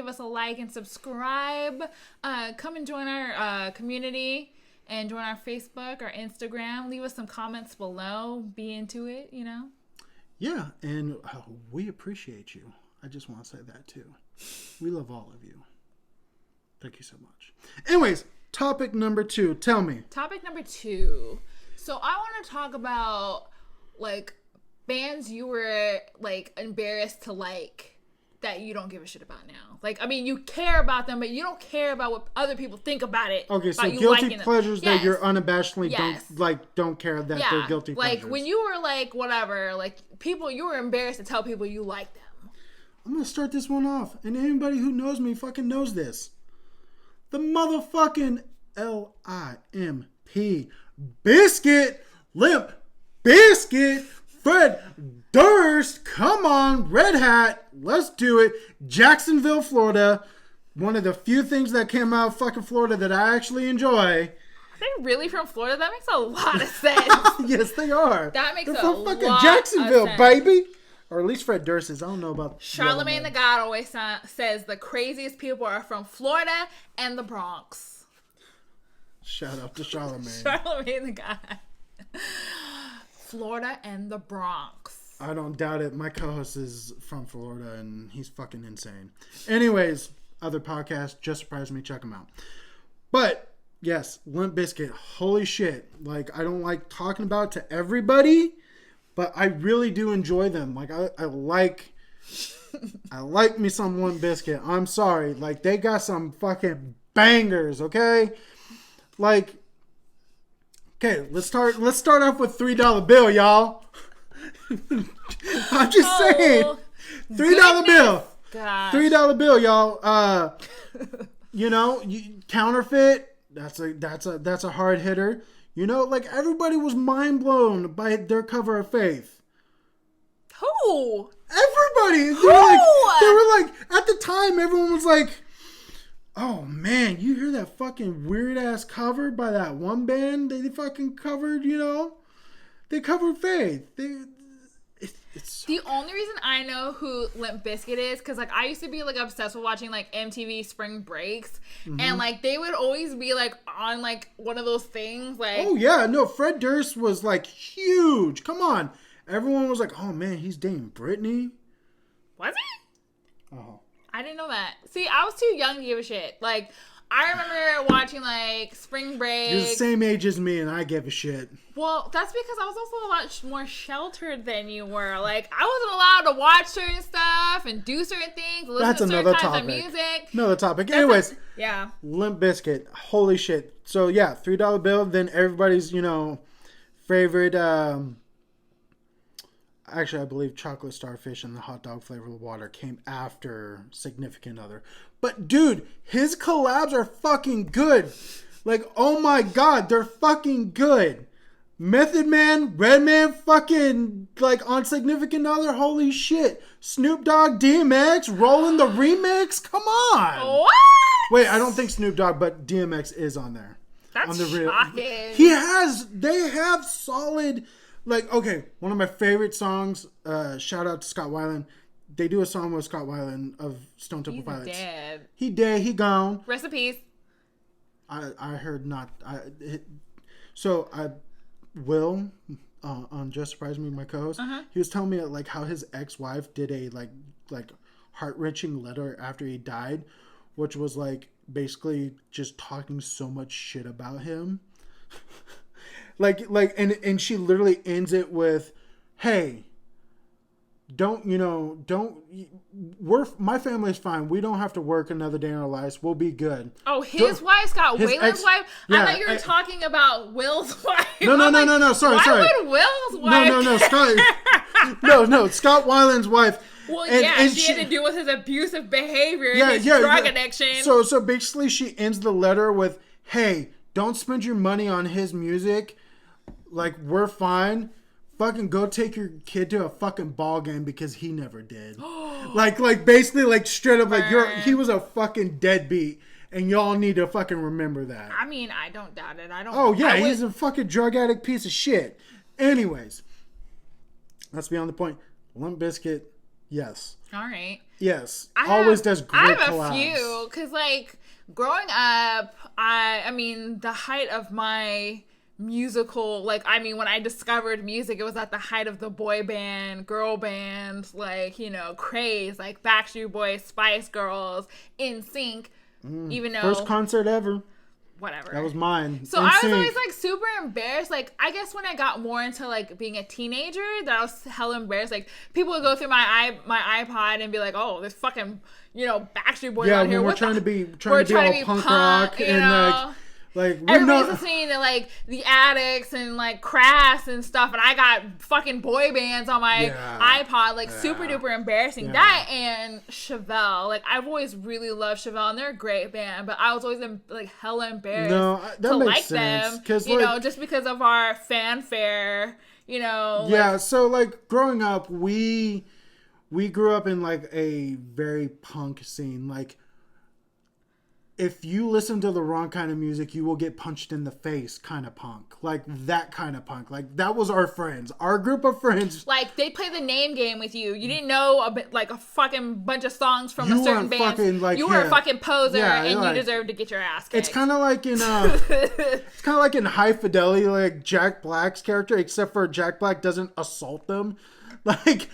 give us a like and subscribe. Come and join our community and join our Facebook, our Instagram. Leave us some comments below. Be into it, you know? Yeah, and we appreciate you. I just want to say that too. We love all of you. Thank you so much. Anyways, topic number 2. Tell me. Topic number 2. So I want to talk about, like, bands you were, like, embarrassed to like that you don't give a shit about now. Like, I mean, you care about them, but you don't care about what other people think about it. Okay, so you guilty pleasures that you're unabashedly don't care that they're guilty pleasures. Like, when you were, like, whatever, like, people, you were embarrassed to tell people you like them. I'm going to start this one off, and anybody who knows me fucking knows this. The motherfucking LIMP Biscuit, Limp Biscuit, Fred Durst, come on, Red Hat, let's do it. Jacksonville, Florida, one of the few things that came out of fucking Florida that I actually enjoy. Are they really from Florida? That makes a lot of sense. Yes, they are. That makes They're a from fucking lot Jacksonville, of sense. Baby. Or at least Fred Durst is. I don't know about Charlemagne the God always says the craziest people are from Florida and the Bronx. Shout out to Charlemagne. Charlemagne the God. Florida and the Bronx. I don't doubt it. My co-host is from Florida and he's fucking insane. Anyways, other podcasts, Just Surprise Me, check them out. But yes, Limp Bizkit, holy shit. Like, I don't like talking about it to everybody, but I really do enjoy them. Like, I like me some Limp Bizkit. I'm sorry. Like, they got some fucking bangers, okay? Like, okay, let's start off with $3 bill, y'all. I'm just saying. $3 bill. Gosh. $3 bill, y'all. You know, counterfeit, that's a hard hitter. You know, like, everybody was mind blown by their cover of Faith. Who? Everybody. Who? They were like, at the time, everyone was like, oh man, you hear that fucking weird ass cover by that one band they fucking covered, you know? They covered Faith. It's the only reason I know who Limp Bizkit is because, like, I used to be, like, obsessed with watching, like, MTV Spring Breaks. Mm-hmm. And, like, they would always be, like, on, like, one of those things, like... Oh, yeah. No, Fred Durst was, like, huge. Come on. Everyone was like, oh, man, he's dating Britney. Was he? Oh. I didn't know that. See, I was too young to give a shit. Like, I remember watching, like, Spring Break. You're the same age as me, and I give a shit. Well, that's because I was also a lot more sheltered than you were. Like, I wasn't allowed to watch certain stuff and do certain things. Listen That's to certain another kinds topic. Of music. Another topic. Anyways. Yeah. Limp Bizkit. Holy shit. So, yeah, $3 bill. Then everybody's, you know, favorite... Actually, I believe Chocolate Starfish and the hot dog flavored water came after Significant Other. But, dude, his collabs are fucking good. Like, oh my god, they're fucking good. Method Man, Redman, fucking, like, on Significant Other, holy shit. Snoop Dogg, DMX, rolling the remix? Come on. What? Wait, I don't think Snoop Dogg, but DMX is on there. That's on the shocking. They have solid... Like, okay, one of my favorite songs, shout out to Scott Weiland. They do a song with Scott Weiland of Stone Temple Pilots. He's dead. He dead, he gone. Rest in peace. I heard not. So I Will, on Just Surprise Me, my co-host, he was telling me like how his ex-wife did a like heart-wrenching letter after he died, which was like basically just talking so much shit about him. And she literally ends it with, hey, my family's fine. We don't have to work another day in our lives. We'll be good. Oh, his wife, Scott Weiland's wife? Yeah, I thought you were talking about Will's wife. No. Sorry. Why would Will's wife? No, Scott. Scott Weiland's wife. Well, and she had to do with his abusive behavior and his drug addiction. So basically she ends the letter with, hey, don't spend your money on his music. Like, we're fine. Fucking go take your kid to a fucking ball game because he never did. like basically like straight up like he was a fucking deadbeat and y'all need to fucking remember that. I mean, I don't doubt it. Oh yeah, he's a fucking drug addict piece of shit. Anyways, let's be on the point. Limp Bizkit, Yes. All right. Yes. Always does great I have collabs. a few, because, like, growing up, I mean, the height of my musical, like, I mean, when I discovered music, it was at the height of the boy band, girl band, like, you know, craze, like Backstreet Boys, Spice Girls, NSYNC, even though... First concert ever. Whatever. That was mine. So I was always, like, super embarrassed. Like, I guess when I got more into, like, being a teenager, that I was hella embarrassed. Like, people would go through my iPod and be like, oh, this fucking, you know, Backstreet Boys on here. Yeah, we're trying to be all punk rock you and, know? like everybody's listening to, like, The Addicts and, like, Crass and stuff, and I got fucking boy bands on my iPod, like, super duper embarrassing. Yeah. That and Chevelle. Like, I've always really loved Chevelle, and they're a great band, but I was always, like, hella embarrassed to like sense, them, you know, just because of our fanfare, you know. Yeah, like, so, like, growing up, we grew up in, like, a very punk scene. Like, if you listen to the wrong kind of music, you will get punched in the face kind of punk. Like, that kind of punk. Like, that was our friends. Our group of friends. Like, they play the name game with you. You didn't know a fucking bunch of songs from a certain band. Like, you were a fucking poser, and you deserved to get your ass kicked. It's kind of like in it's kind of like in High Fidelity, like Jack Black's character, except for Jack Black doesn't assault them. Like,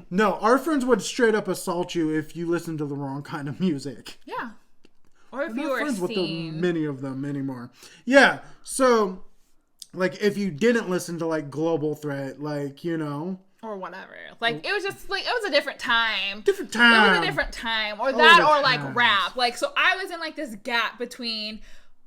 no, our friends would straight up assault you if you listened to the wrong kind of music. Yeah. Or if I'm you not were friends with many of them anymore. Yeah, so, like, if you didn't listen to, like, Global Threat, like, you know. Or whatever. Like, it was just, like, it was a different time. It was a different time. Or that, or, like, rap. Like, so I was in, like, this gap between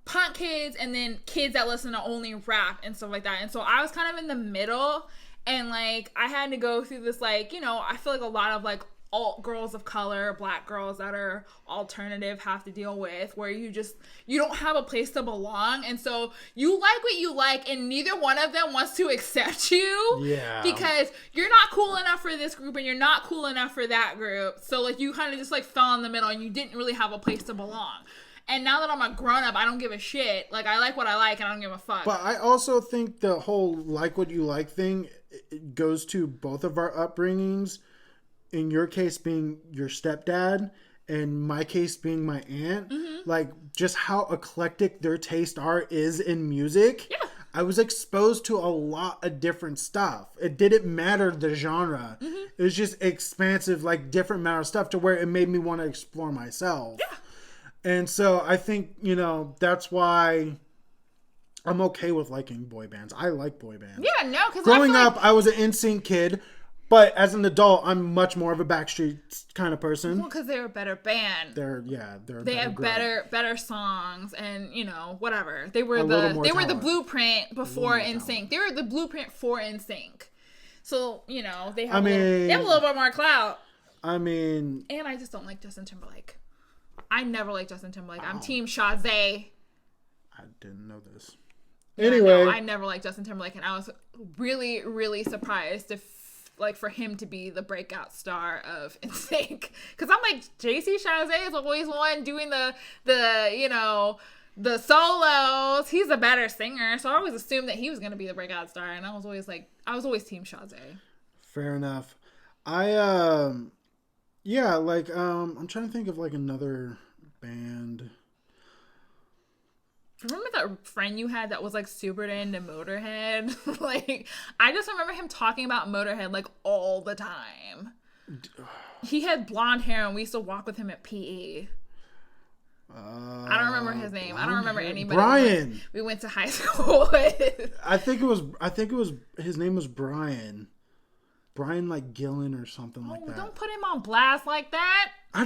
punk kids and then kids that listen to only rap and stuff like that. And so I was kind of in the middle. And, like, I had to go through this, like, you know, I feel like a lot of, like, alt girls of color, black girls that are alternative have to deal with, where you don't have a place to belong, and so you like what you like, and neither one of them wants to accept you. Yeah. Because you're not cool enough for this group, and you're not cool enough for that group. So, like, you kind of just, like, fell in the middle, and you didn't really have a place to belong. And now that I'm a grown-up, I don't give a shit. Like, I like what I like, and I don't give a fuck. But I also think the whole like what you like thing, it goes to both of our upbringings. In your case being your stepdad, and my case being my aunt, like, just how eclectic their taste is in music. Yeah. I was exposed to a lot of different stuff. It didn't matter the genre. It was just expansive, like, different amount of stuff to where it made me want to explore myself. Yeah. And so I think, you know, that's why I'm okay with liking boy bands. I like boy bands. Yeah, no, because growing up, I was an NSYNC kid. But as an adult, I'm much more of a Backstreet kind of person. Well, because they're a better band. They have better songs, and, you know, whatever. They were the blueprint before NSYNC. They were the blueprint for NSYNC. So, you know, they have a little bit more clout. I mean, and I just don't like Justin Timberlake. I never liked Justin Timberlake. I'm Team Shazay. I didn't know this. Yeah, anyway, no, I never liked Justin Timberlake, and I was really, really surprised for him to be the breakout star of NSYNC. Because I'm like, JC Chazé is always one doing the you know, the solos. He's a better singer, so I always assumed that he was going to be the breakout star, and I was always Team Chazé. Fair enough. I'm trying to think of, like, another band. Remember that friend you had that was, like, super into Motorhead? Like, I just remember him talking about Motorhead, like, all the time. He had blonde hair, and we used to walk with him at PE. I don't remember his name. I don't remember anybody. Brian. We went to high school with. I think it was his name was Brian. Brian, like, Gillen or something like that. Don't put him on blast like that. I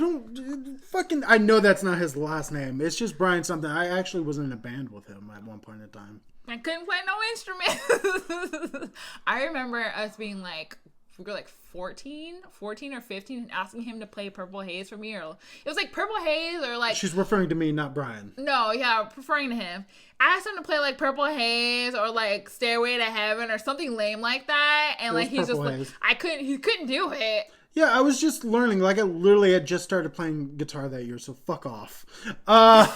know that's not his last name. It's just Brian something. I actually was in a band with him at one point in time. I couldn't play no instrument. I remember us being like, we were like 14 or 15, and asking him to play Purple Haze for me, or it was like Purple Haze, or like. She's referring to me, not Brian. No, yeah, referring to him. I asked him to play like Purple Haze or like Stairway to Heaven or something lame like that, and like he's just like, he couldn't do it. Yeah, I was just learning. Like, I literally had just started playing guitar that year, so fuck off. I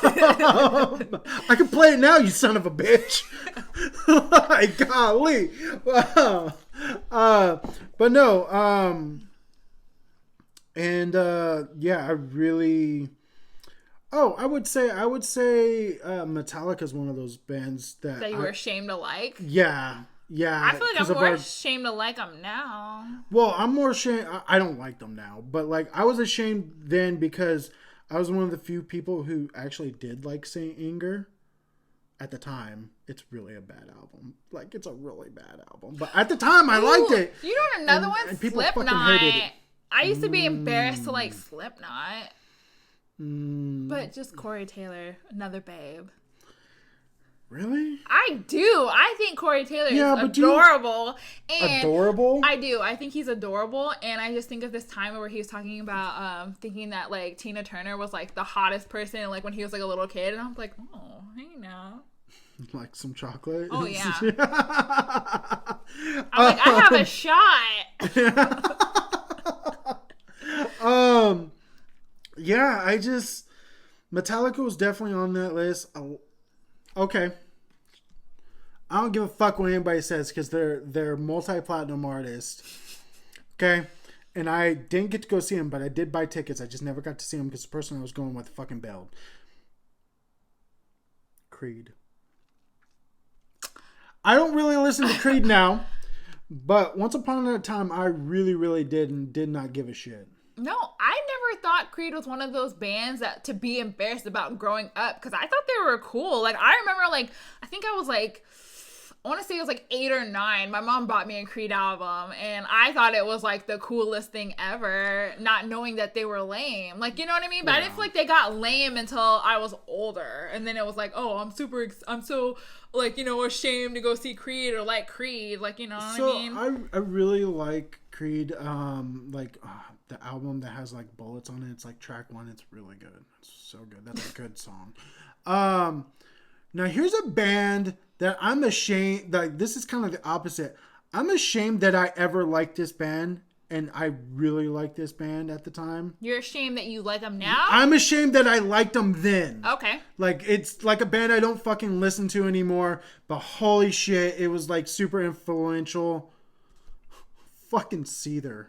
can play it now, you son of a bitch. Like, golly. But no, And yeah, I really. Oh, I would say Metallica is one of those bands That you were ashamed to like. Yeah, yeah. I feel like I'm more ashamed to like them now. Well, I'm more ashamed. I don't like them now, but like I was ashamed then because I was one of the few people who actually did like Saint Anger. At the time, it's really a bad album. Like, it's a really bad album. But at the time, I liked it. You know another one? And people Slipknot. Fucking hated it. I used to be embarrassed to like Slipknot. But just Corey Taylor, another babe. Really? I do. I think Corey Taylor is adorable. Adorable? I do. I think he's adorable. And I just think of this time where he was talking about thinking that like Tina Turner was like the hottest person like when he was like a little kid. And I'm like, oh, hey now. Like some chocolate? Oh, yeah. I'm like, I have a shot. Yeah, Metallica was definitely on that list. Okay. I don't give a fuck what anybody says because they're multi-platinum artists. Okay? And I didn't get to go see them, but I did buy tickets. I just never got to see them because the person I was going with fucking bailed. Creed. I don't really listen to Creed now, but once upon a time, I really, really did and did not give a shit. No, I never thought Creed was one of those bands that to be embarrassed about growing up because I thought they were cool. Like, I remember, like, I think I was like, I want to say it was like 8 or 9. My mom bought me a Creed album, and I thought it was like the coolest thing ever, not knowing that they were lame. Like, you know what I mean? But I didn't feel like they got lame until I was older, and then it was like, oh, I'm so like, you know, ashamed to go see Creed or like Creed, like, you know what I mean? I really like Creed, the album that has like bullets on it. It's like track 1. It's really good. It's so good. That's a good song. Now here's a band that I'm ashamed, like this is kind of the opposite. I'm ashamed that I ever liked this band, and I really liked this band at the time. You're ashamed that you like them now? I'm ashamed that I liked them then. Okay. Like, it's like a band I don't fucking listen to anymore, but holy shit, it was like super influential. Fucking Seether.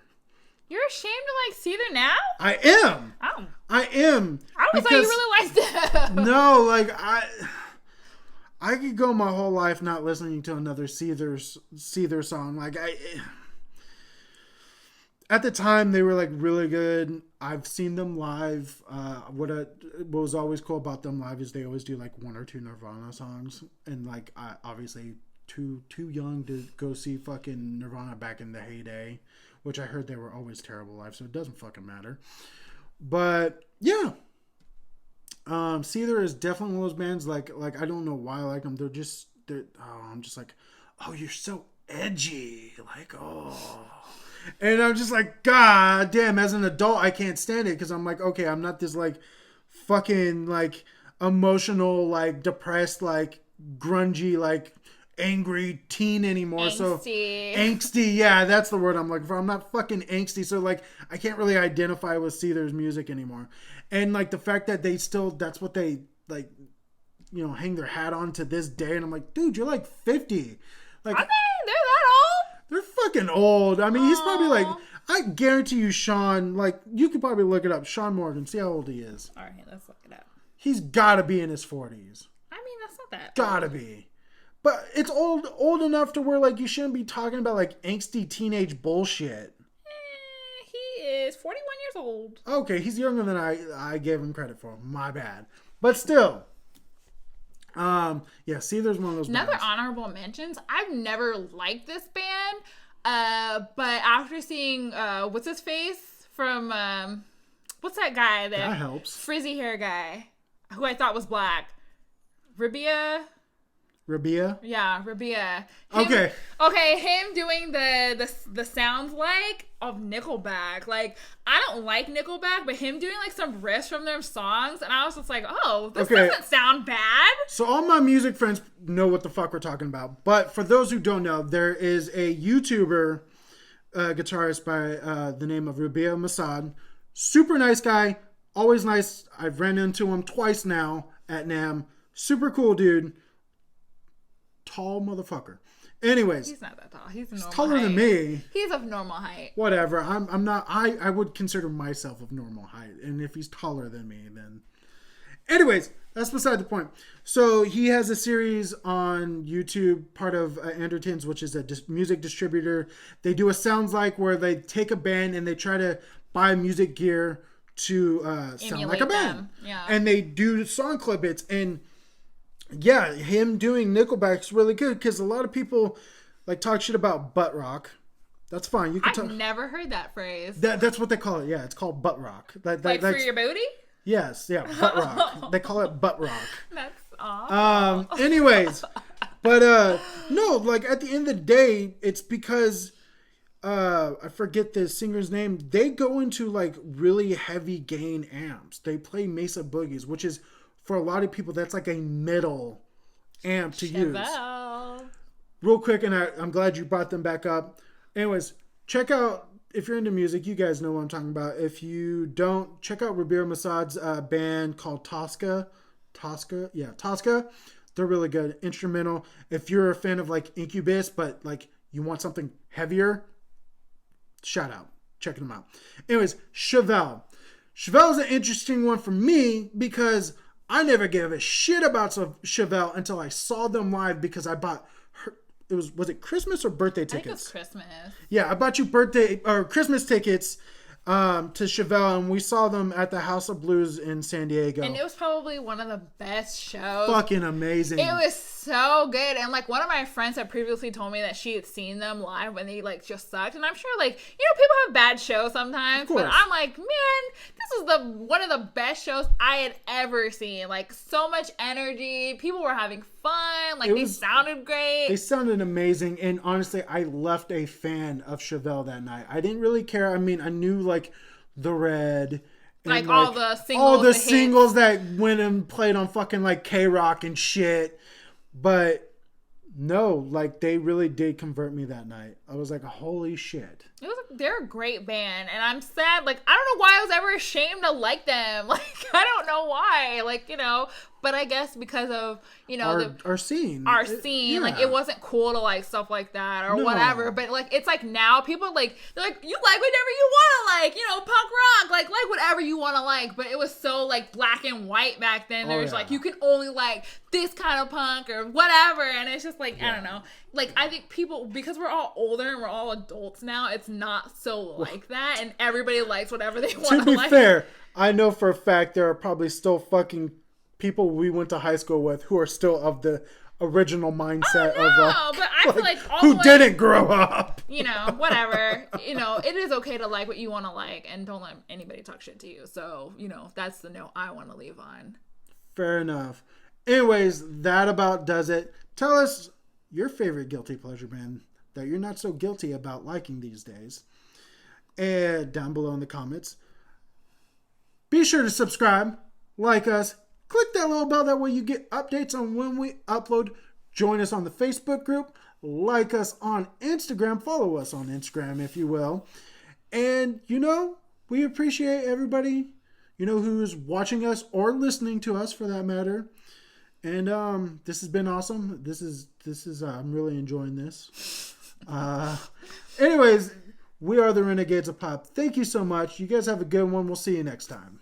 You're ashamed to like Seether now? I am. Oh. I am. I always thought you really liked them. No, like I could go my whole life not listening to another Seether song. Like at the time they were like really good. I've seen them live. What was always cool about them live is they always do like 1 or 2 Nirvana songs, and like obviously too young to go see fucking Nirvana back in the heyday, which I heard they were always terrible live, so it doesn't fucking matter. But yeah. Seether is definitely one of those bands like I don't know why I like them. I'm just like, oh, you're so edgy, like, oh, and I'm just like, god damn. As an adult, I can't stand it because I'm like, okay, I'm not this like fucking like emotional, like depressed, like grungy, like angry teen anymore. Angsty. So angsty, yeah, that's the word I'm looking for. I'm not fucking angsty, so like I can't really identify with Seether's music anymore. And like the fact that they still, that's what they like, you know, hang their hat on to this day. And I'm like, dude, you're like 50. Like, are they? They're that old? They're fucking old. I mean, he's probably like, I guarantee you, Sean, like, you could probably look it up. Sean Morgan, see how old he is. All right, let's look it up. He's gotta be in his 40s. I mean, that's not that gotta old. Be. But it's old enough to where like you shouldn't be talking about like angsty teenage bullshit. He is 41 years old. Okay, he's younger than I gave him credit for. My bad. But still. Yeah, Seether's one of those Another bands. honorable mentions. I've never liked this band. But after seeing what's his face from what's that guy that helps. Frizzy hair guy who I thought was black. Rabia? Yeah, Rabia. Okay, him doing the sounds like of Nickelback. Like, I don't like Nickelback, but him doing like some riffs from their songs, and I was just like, oh, this doesn't sound bad. So all my music friends know what the fuck we're talking about. But for those who don't know, there is a YouTuber guitarist by the name of Rabia Masad. Super nice guy. Always nice. I've ran into him twice now at NAMM. Super cool dude. Tall motherfucker. Anyways, He's not that tall. He's normal taller height. than me. He's of normal height. Whatever. I'm not. I would consider myself of normal height, and if he's taller than me, then. Anyways, that's beside the point. So he has a series on YouTube, part of Andertons, which is a music distributor. They do a Sounds Like where they take a band and they try to buy music gear to sound like a band. Them. Yeah. And they do song clip-its. And yeah, him doing Nickelback's really good because a lot of people like talk shit about butt rock. That's fine. You can I've never heard that phrase. That's what they call it. Yeah, it's called butt rock. Like for your booty? Yes, yeah, butt rock. They call it butt rock. That's awful. Anyways, but no, like at the end of the day, it's because I forget the singer's name. They go into like really heavy gain amps. They play Mesa Boogies, which is for a lot of people that's like a middle amp to use. Real quick, and I'm glad you brought them back up. Anyways, check out. If you're into music, you guys know what I'm talking about. If you don't, check out Rabir Massad's band called Tosca. Tosca. They're really good. Instrumental. If you're a fan of like Incubus, but like you want something heavier, shout out. Check them out. Anyways, Chevelle. Chevelle is an interesting one for me because I never gave a shit about Chevelle until I saw them live because I bought her. Was it Christmas or birthday tickets? I think it was Christmas. Yeah, I bought you birthday or Christmas tickets to Chevelle, and we saw them at the House of Blues in San Diego. And it was probably one of the best shows. Fucking amazing. It was so good. And like one of my friends had previously told me that she had seen them live when they like just sucked. And I'm sure like, you know, people have bad shows sometimes. But I'm like, man, this is one of the best shows I had ever seen. Like so much energy. People were having fun. Like they sounded great. They sounded amazing. And honestly, I left a fan of Chevelle that night. I didn't really care. I mean, I knew like The Red. Like all the singles. All the singles that went and played on fucking like K-Rock and shit. But no, like they really did convert me that night. I was like, holy shit. They're a great band, and I'm sad. Like I don't know why I was ever ashamed to like them. Like I don't know why. Like you know, but I guess because of you know our scene, yeah. Like it wasn't cool to like stuff like that or whatever. But like it's like now people like they're like you like whatever you want to like. You know, punk rock, like whatever you want to like. But it was so like black and white back then. There's like you can only like this kind of punk or whatever, and it's just like I don't know. Like I think people because we're all older and we're all adults now, it's not so like that, and everybody likes whatever they want to like. To be fair, I know for a fact there are probably still fucking people we went to high school with who are still of the original mindset of but I feel like all who didn't grow up. You know, whatever. You know, it is okay to like what you want to like, and don't let anybody talk shit to you. So you know, that's the note I want to leave on. Fair enough. Anyways, that about does it. Tell us your favorite guilty pleasure band that you're not so guilty about liking these days. And down below in the comments. Be sure to subscribe, like us, click that little bell, that way you get updates on when we upload. Join us on the Facebook group, like us on Instagram, follow us on Instagram if you will. And you know, we appreciate everybody, you know, who's watching us or listening to us for that matter. And this has been awesome. This is I'm really enjoying this. Anyways, we are the Renegades of Pop. Thank you so much. You guys have a good one. We'll see you next time.